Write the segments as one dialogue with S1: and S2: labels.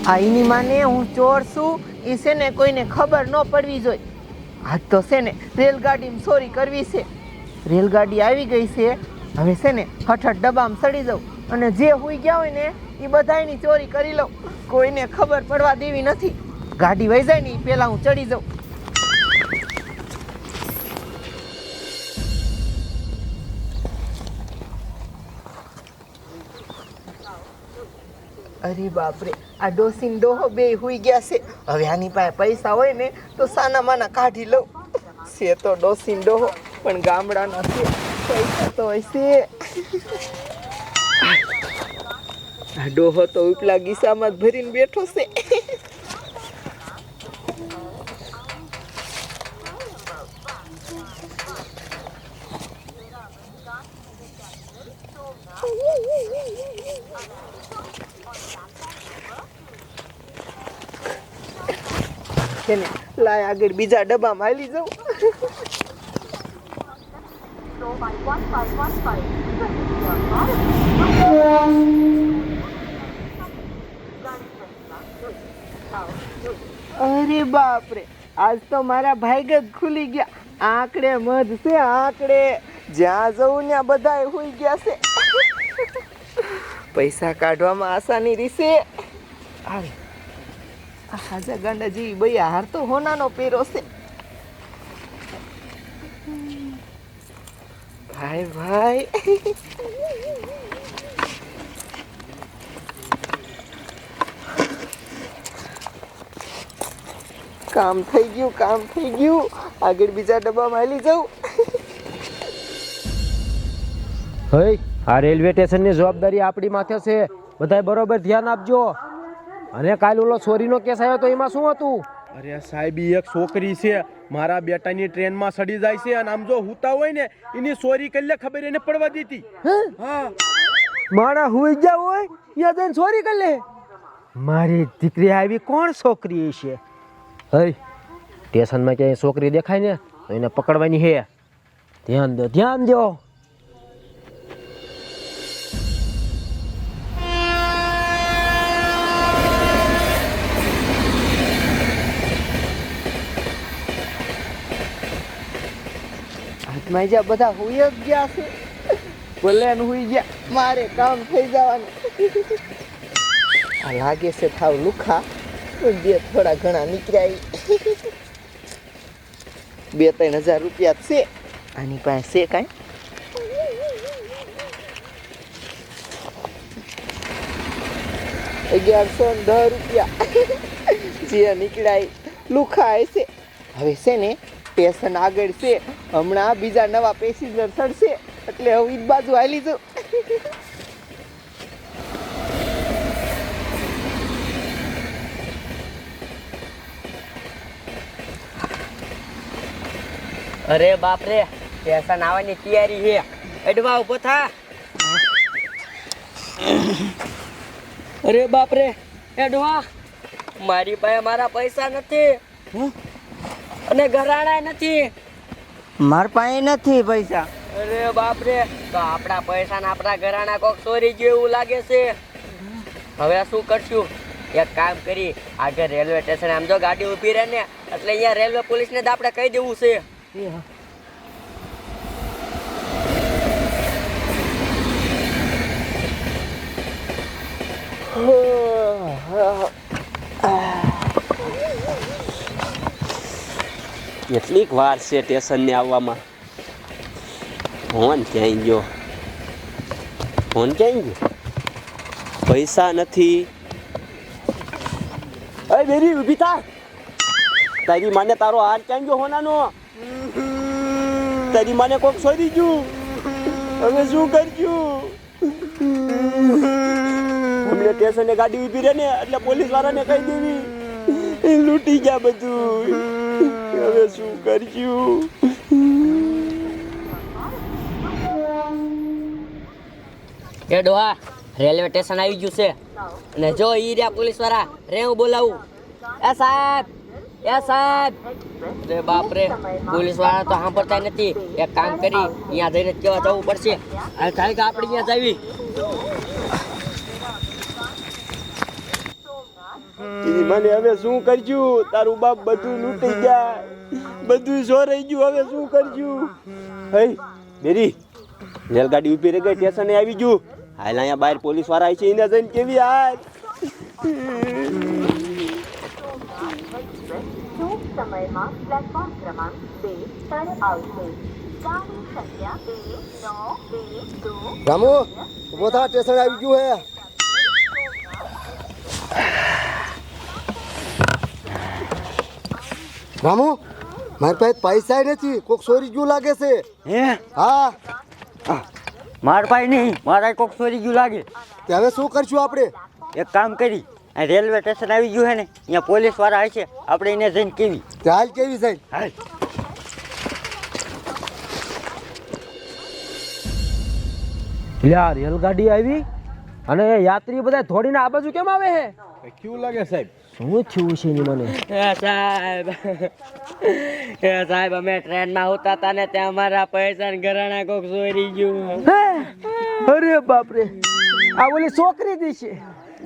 S1: આ એની માને હું ચોર છું એ છે ને કોઈને ખબર ન પડવી જોઈએ. આજ તો છે ને રેલગાડીમાં ચોરી કરવી છે. રેલગાડી આવી ગઈ છે. હવે છે ને હઠ ડબ્બામાં ચડી જાઉં અને જે હુઈ ગયા હોય ને એ બધાયની ચોરી કરી લઉં. કોઈને ખબર પડવા દેવી નથી. ગાડી વહી જાય ને એ પહેલાં હું ચડી જાઉં. અરે બાપરે, આ ડોસીન ડોહો બે હુઈ ગયા છે. હવે આની પાસે પૈસા હોય ને તો સાના માના કાઢી લઉં. છે તો ડોસીન ડોહો પણ ગામડાનો છે, પૈસા તો હોય છે. આ ડોહો તો ઉપલા ગીસામાં જ ભરીને બેઠો છે. એને લાય આગળ બીજા ડબ્બામાં હાલી જાઉં. અરે બાપરે, આજ તો મારા ભાઈ જ ખુલી ગયા. આંકડે મધ છે, આંકડે. જ્યાં જવું ત્યાં બધા હોઈ ગયા છે. પૈસા કાઢવામાં આસાની રીશે આવે. હાજા ગાંડા જેવી બૈયા હાર તો હોનાનો પેરો છે. ભાઈ ભાઈ, કામ થઈ ગયું, કામ થઈ ગયું. આગળ બીજા ડબ્બામાં હાલી જાઉં.
S2: હઈ, આ રેલવે સ્ટેશનની જવાબદારી આપણી માથે છે. બધાય બરોબર ધ્યાન આપજો. અને કાલ ઓલો ચોરીનો કેસ આવ્યો તો એમાં શું હતું?
S3: અરે સાહેબ, એક છોકરી છે મારા બેટાની ટ્રેનમાં સડી જાય છે અને આમ જો હુતા હોય ને એની ચોરી કરી લે, ખબર એને પડવા દીધી.
S2: હા, મારા હુઈ ગયા હોય યા જઈને ચોરી કરી લે. મારી દીકરી આવી કોણ છોકરી છે? હઈ, સ્ટેશનમાં ક્યાંય છોકરી દેખાય ને તો એને પકડવાની હે. ધ્યાન દો, ધ્યાન દો.
S1: હાથમાં જ્યાં બધા હુઈ જ ગયા છે. ભલે ને હુઈ ગયા, મારે કામ થઈ જવાનું. આ લાગે છે થાવ લુખા. જે થોડા ઘણા નીકળ્યા 2-3 હજાર રૂપિયા છે આની પાસે. છે કાંઈ? ₹1110 જે નીકળ્યા લુખા છે. હવે છે ને સ્ટેશન આગળ છે, હમણાં બીજા નવા પેસેન્જર ચડશે એટલે હવે ઈ બાજુ હાલી જાઉં.
S4: અરે બાપ રે, સ્ટેશન આવવાની તૈયારી છે. એડવા ઉભો થા. અરે બાપ રે, એડવા, મારી પાસે મારા પૈસા નથી અને ઘરાણા નથી.
S1: મારા પાસે નથી પૈસા.
S4: અરે બાપ રે, તો આપણા પૈસા ને આપણા ઘરાણા કોક ચોરી ગયું એવું લાગે છે. હવે શું કરશું? એક કામ કરી, આગળ રેલવે સ્ટેશન આમ જો ગાડી ઊભી રહે ને એટલે અહીંયા રેલવે પોલીસને જ આપણે કહી દેવું છે.
S5: કેટલીક વાર છે સ્ટેશનને આવવામાં. ફોન ક્યાંય ગયો? ફોન ક્યાંય ગયો? પૈસા નથી. અરે બેરી ઊભી થા. તારી માને તારો હાર ક્યાં ગયો હોનાનો? તારી માને કોક છોડી ગયું. હવે શું કરશું? હમણાં સ્ટેશને ગાડી ઊભી રહે ને એટલે પોલીસ વાળાને કહી દેવી. લૂંટી ગયા બધું. હવે શું કરશું?
S4: એ ડોહા, રેલવે સ્ટેશન આવી ગયું છે અને જો ઈ રહ્યા પોલીસ વાળા રે, હું બોલાવું. એ સાહેબ, એ સાહેબ. રે બાપ રે, પોલીસ વાળા તો સાંભળતા નથી. એક કામ કરી, અહીંયા જઈને કેવા જવું પડશે. આ કાંઈ કે આપણે અહીંયા જવી.
S5: મને હવે શું કરશું? તારું બાપ બધું લૂંટી ગયા, બધું ચોરાઈ ગયું. હવે શું કરશું? હે બેરી, રેલગાડી ઊભી રહી ગઈ, સ્ટેશને આવી ગયું. હાલ અહીંયા બહાર પોલીસ વાળા છે, એને જઈને કેવી હાલ.
S6: સમયમાં પ્લેટફોર્મ ક્રમાંક 2 પર આવશે. ગાડી સંખ્યા 2922
S2: રામુ ઉભો થા, સ્ટેશન આવી ગયું હે. રામુ મારી પાસે પૈસા નથી, કોક ચોરી ગયું લાગે છે.
S7: હે
S2: હા
S7: માર પાસે નહીં, મારા કોક ચોરી ગયું લાગે.
S2: તે હવે શું કરશું આપણે?
S7: એક કામ કરી, આ રેલવે સ્ટેશન આવી ગયું હે ને, અહીંયા પોલીસ વાળા હશે, આપણે એને જઈને કેવી.
S2: તે હાલ કેવી જાય?
S7: હાલ.
S2: યાર રેલગાડી આવી અને યાત્રી બધા થોડીને આ બાજુ કેમ આવે છે?
S3: કેવું લાગે સાહેબ?
S2: શું થયું છે ની મને?
S4: સાહેબ અમે ટ્રેનમાં ઉતા હતા ને ત્યાં અમારા પૈસા ને ઘરાણા કોક ચોરી ગયું.
S2: અરે બાપરે, આ ઓલી છોકરી દી છે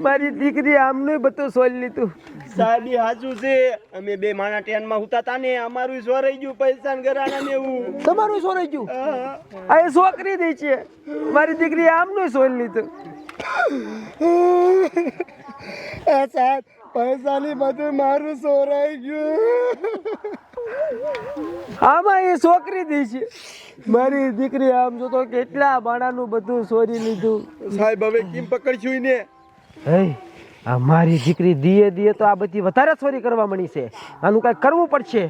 S2: મારી દીકરી, આમનું બધું સોલ લીધું.
S5: સાદી સાચું છે, અમે બે માણા ટ્રેનમાં ઉતા હતા ને, અમારું ચોરાઈ ગયું, પૈસા ને ઘરાણા ને એવું.
S2: તમારું સોરાઈ ગયું? આ એ છોકરી દી છે મારી દીકરી, આમનું સોલ લીધું. સાહેબ પૈસાની બધું મારું સોરાઈ ગયું. આમાં એ છોકરી દી છે મારી દીકરી, આમ જો તો કેટલા બાણાનું બધું ચોરી લીધું.
S3: સાહેબ હવે કેમ પકડશું એને?
S2: હે આ મારી દીકરી દીએ તો આ બધી વધારે ચોરી કરવા મળી છે. આનું કાંઈ કરવું પડશે.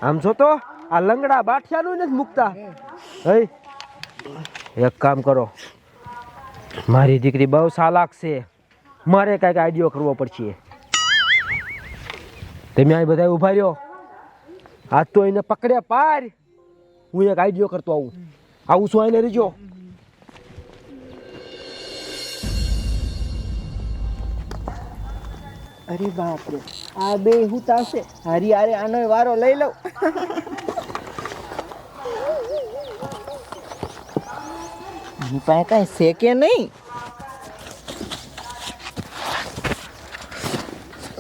S2: આમ જો તો આ લંગડા બાઠિયાનું નથી મૂકતા. હે એક કામ કરો, મારી દીકરી બહુ ચાલાક છે, મારે કાંઈક આઈડિયો કરવો પડશે. તમે આ બધા ઉભા રહ્યો, આજ તો એને પકડ્યા પાર. હું એક આઈડિયો કરતો આવું છું, એને રીજો.
S1: અરે બાપરે, આ બે હુતા છે. હારી હારે આનો વારો લઈ લઉં. એની પાસે કાંઈ છે કે નહીં?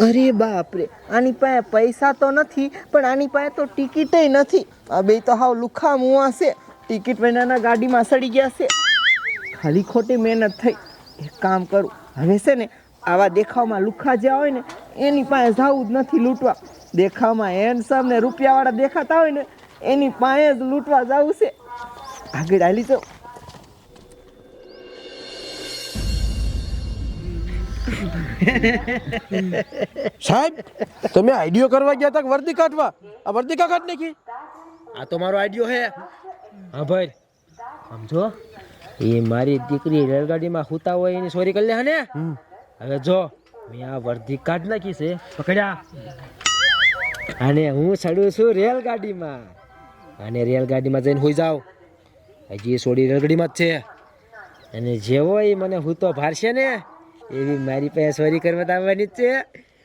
S1: અરે બાપરે, આની પાસે પૈસા તો નથી, પણ આની પાસે તો ટિકિટય નથી. આ બે તો હાવ લુખા મુવા છે, ટિકિટ વિનાના ગાડીમાં સડી ગયા છે. ખાલી ખોટી મહેનત થઈ. એક કામ કરું, હવે છે ને આવા દેખાવમાં લુખા જ્યાં હોય ને એની પાસે જવું જ નથી લૂંટવા. દેખાવમાં હેન્ડસમ ને રૂપિયાવાળા દેખાતા હોય ને એની પાસે જ લૂંટવા જવું છે. આગળ હાલી જાઉં.
S3: સાહેબ તમે આઈડિયો કરવા ગયા હતા કે વર્દી કાઢવા? આ વર્દી કા કાઢ નાખી?
S2: આ તો મારો આઈડિયો હે. હા ભાઈ સમજો, એ મારી દીકરી રેલગાડીમાં હુતા હોય એની ચોરી કરી લે હે ને. હવે જો મેં આ વર્દી કાઢ નાખી છે, પકડ્યા, અને હું ચડું છું રેલગાડીમાં, અને રેલગાડીમાં જઈને હોઈ જાવ. હજી સોડી રેલગાડીમાં જ છે, અને જેવો એ મને હુતો ભારશે ને એવી મારી પાસે ચોરી કરવા આવવાની જ છે,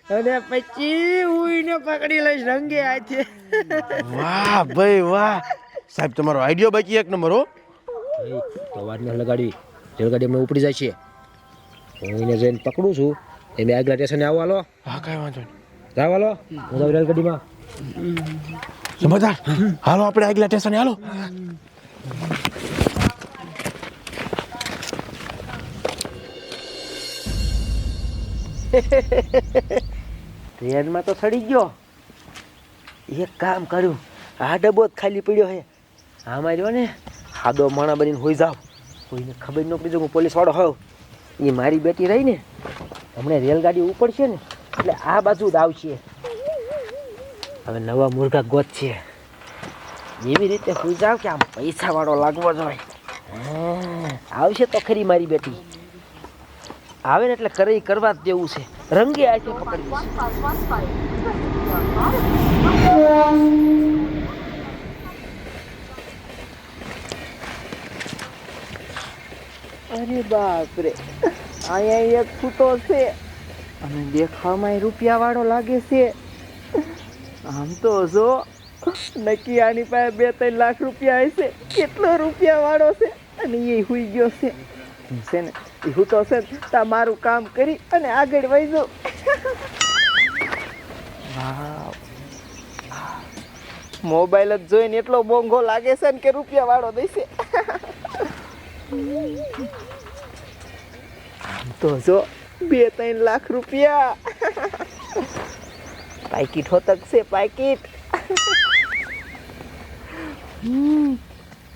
S2: અને પછી હું એને પકડી લઈશ રંગે હાથે.
S3: વાહ ભાઈ વાહ, સાહેબ તમારો આઈડિયો બાકી એક નંબર હો.
S2: તો વાત ન લગાડવી, રેલગાડી હમણાં ઉપડી જાય છે. હું એને જઈને પકડું છું, એ મેં આગલા સ્ટેશને આવો. હાલો
S3: હા કાંઈ વાંધો નહીં,
S2: જાવ હાલો, હું જાઉં રેલગાડીમાં.
S3: સમજદાર, હાલો આપણે આગલા સ્ટેશને હાલો.
S2: ટ્રેનમાં તો સડી ગયો. એક કામ કર્યું, આ ડબ્બો જ ખાલી પડ્યો છે, આમાં રહ્યો ને સાદો માણા બનીને હોઈ જાવ, કોઈને ખબર ન પડી હું પોલીસ વાળો હોઉં. એ મારી બેટી રહી ને, હમણાં રેલગાડી ઉપડશે ને એટલે આ બાજુ જ આવશે. હવે નવા મુર્ગા ગોત છે, એવી રીતે હોઈ જાવ કે આમ પૈસા વાળો લાગવો જોઈએ. આવશે તો ખરી મારી બેટી, આવે ને એટલે કરે કરવા જ દેવું છે, રંગે આથી પકડી.
S1: અરે બાપરે, અહીંયા એક ફૂટો છે અને દેખાવામાં રૂપિયા વાળો લાગે છે. આમ તો જો નક્કી આની પાસે 2-3 લાખ રૂપિયા હશે. કેટલો રૂપિયા વાળો છે અને એ હુઈ ગયો છે. છે ને એ હું તો છે તા મારું કામ કરી અને આગળ વહી જાઉં. મોબાઈલ જ જોઈને એટલો મોંઘો લાગે છે ને કે રૂપિયા વાળો દેશે. આમ તો જો 2-3 લાખ રૂપિયા. પાકીટ હોતક છે પાકીટ.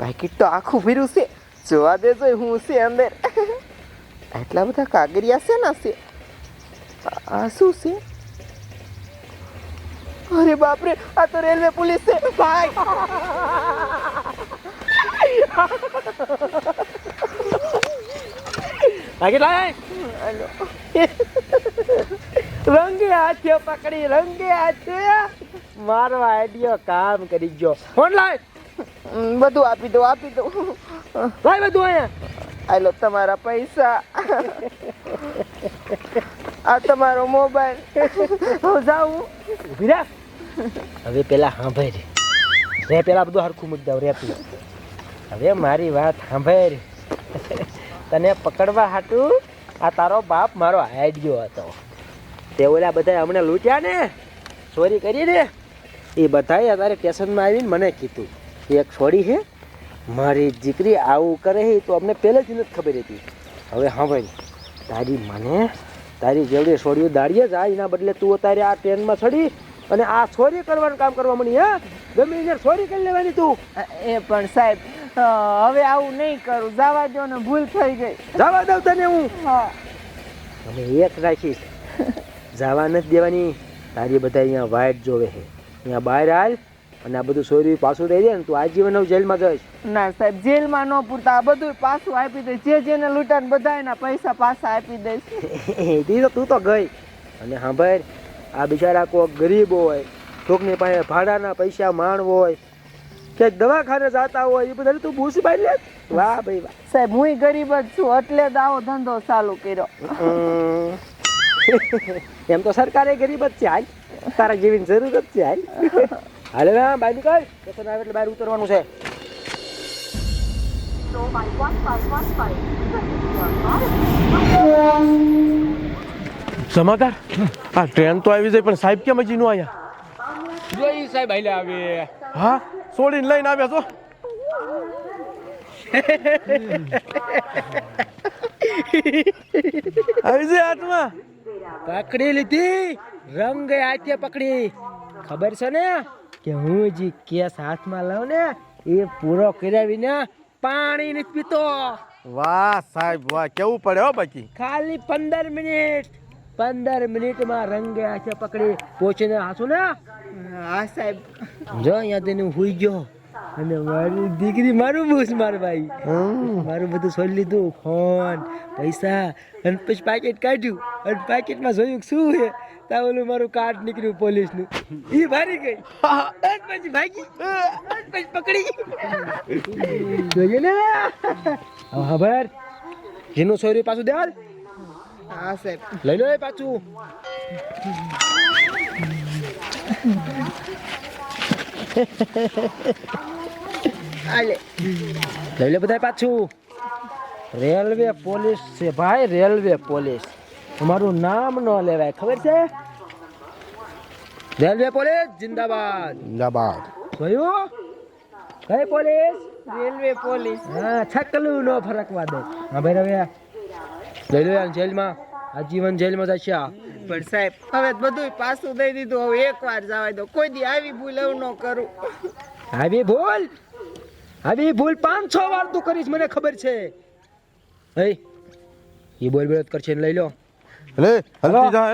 S1: પાકીટ તો આખું ભર્યું છે. જોવા દેજો હું છે અંદર. એટલા બધા કાગરિયા છે ને છે. આ શું છે? અરે બાપરે, આ તો રેલવે પોલીસ છે ભાઈ.
S2: રંગે હાથે પકડી, રંગે હાથે મારો આઈડિયો કામ કરી ગયો. ફોન લાય,
S1: બધું આપી દો
S2: લાય બધું અહીંયા.
S1: આલો તમારા પૈસા. આ તમારો મોબાઈલ. હું જાઉં.
S2: ઊભી રાખ. હવે પેલા સાંભળ રે, પેલા બધું હરખું મૂકી દઉં રે તું. હવે મારી વાત સાંભળ. તને પકડવા હાટું આ તારો બાપ મારો આઈડિયો હતો. તે ઓલા બધા હમણાં લૂંટ્યા ને, ચોરી કરી ને, એ બધાએ તારે સ્ટેશનમાં આવીને મને કીધું એક છોડી છે મારી દીકરી આવું કરે છે, તો અમને પહેલેથી નથી ખબર હતી. હવે સાંભળ, તારી મને તારી જેવડી છોડીઓ દાડીએ જાય એના બદલે તું અત્યારે આ ટ્રેનમાં ચડી અને આ ચોરી કરવાનું કામ કરવા મળી. હા, ગમે એને ચોરી કરી લેવાની તું.
S1: એ પણ સાહેબ, હવે આવું નહીં કરું. જવા દો ને, ભૂલ થઈ ગઈ.
S2: જવા દઉં તને હું.
S1: હા,
S2: અને એક રાખીશ, જવા નથી દેવાની. તારી બધા અહીંયા વાઇટ જોવે છે. અહીંયા બહાર હાલ અને આ બધું ચોરી પાછું દઈ દે ને તું આજીવન જેલમાં જઈશ.
S1: ના સાહેબ, જેલમાં ન પૂરતા આ બધું પાછું આપી દઈશ. જે જેને લૂંટાને બધા એના પૈસા પાછા આપી દઈશ.
S2: તું તો ગઈ. અને સાંભળ, આ બિચારા કોઈ ગરીબ હોય, કોકની પાસે ભાડાના પૈસા માંડ હોય, ક્યાંક દવાખાને જતા હોય, એ બધા તું ભૂસી પાડી લે. વાહ ભાઈ વાહ.
S1: સાહેબ, હું ગરીબ જ છું એટલે જ આવો ધંધો ચાલુ કર્યો.
S2: એમ તો સરકારે ગરીબ જ છે. હાલ, તારા જેવી જરૂર જ છે. હાલ હાલે ના બહાર નીકળ. સ્ટેશન આવે એટલે બહાર ઉતરવાનું છે.
S6: So by 1515,
S3: સમાધાર આ ટ્રેન તો આવી જાય પણ સાહેબ કેમ હજી નો આયા?
S5: જોઈ સાહેબ હાલે આવે.
S3: હા, છોડીને લઈને આવ્યા છો. આવી જાય હાથમાં.
S2: પકડી લીધી, રંગ હાથે પકડી. ખબર છે ને કે હું જે કેસ હાથમાં લઉં ને એ પૂરો કરાવીને પાણી નથી પીતો.
S3: વાહ સાહેબ વાહ, કેવું પડે હો. બાકી
S2: ખાલી 15 મિનિટ, 15 મિનિટમાં રંગે હાથે પકડી પહોંચીને હાસું ને.
S1: હા સાહેબ.
S2: જો અહીંયા તેને હુઈ ગયો અને મારી દીકરી મારું બૂસ માર ભાઈ મારું બધું છોડી લીધું, ફોન પૈસા અને પછી પાકેટ કાઢ્યું અને પાકેટમાં જોયું શું છે તા ઓલું મારું કાર્ડ નીકળ્યું પોલીસનું, એ ભારી ગઈ અને પછી ભાગી અને પછી પકડી જોઈએ ને. હવે ખબર જેનું સોરી પાછું દે હાલ.
S1: હા સાહેબ.
S2: લઈ લો એ પાછું.
S1: આલે
S2: લઈ લે બધા પાછું. રેલવે પોલીસ છે ભાઈ, રેલવે પોલીસ. તમારું નામ ન લેવાય, ખબર છે? રેલવે પોલીસ જિંદાબાદ.
S3: જિંદાબાદ.
S2: જોયું? કઈ પોલીસ?
S1: Railway police.
S2: હા, છકલું નો ફરકવા દે. હા ભાઈ, હવે લઈ લો યાર જેલમાં, આજીવન જેલમાં જશે.
S1: પણ સાહેબ, હવે બધું પાછું દઈ દીધું. હવે એકવાર જવા દો. કોઈ દી આવી ભૂલ એવું ન કરું.
S2: આવી ભૂલ 500 વાર તું કરીશ, મને ખબર છે. એ બોલ બોલ કરશે ને લઈ લો.
S3: લે હલતી જા.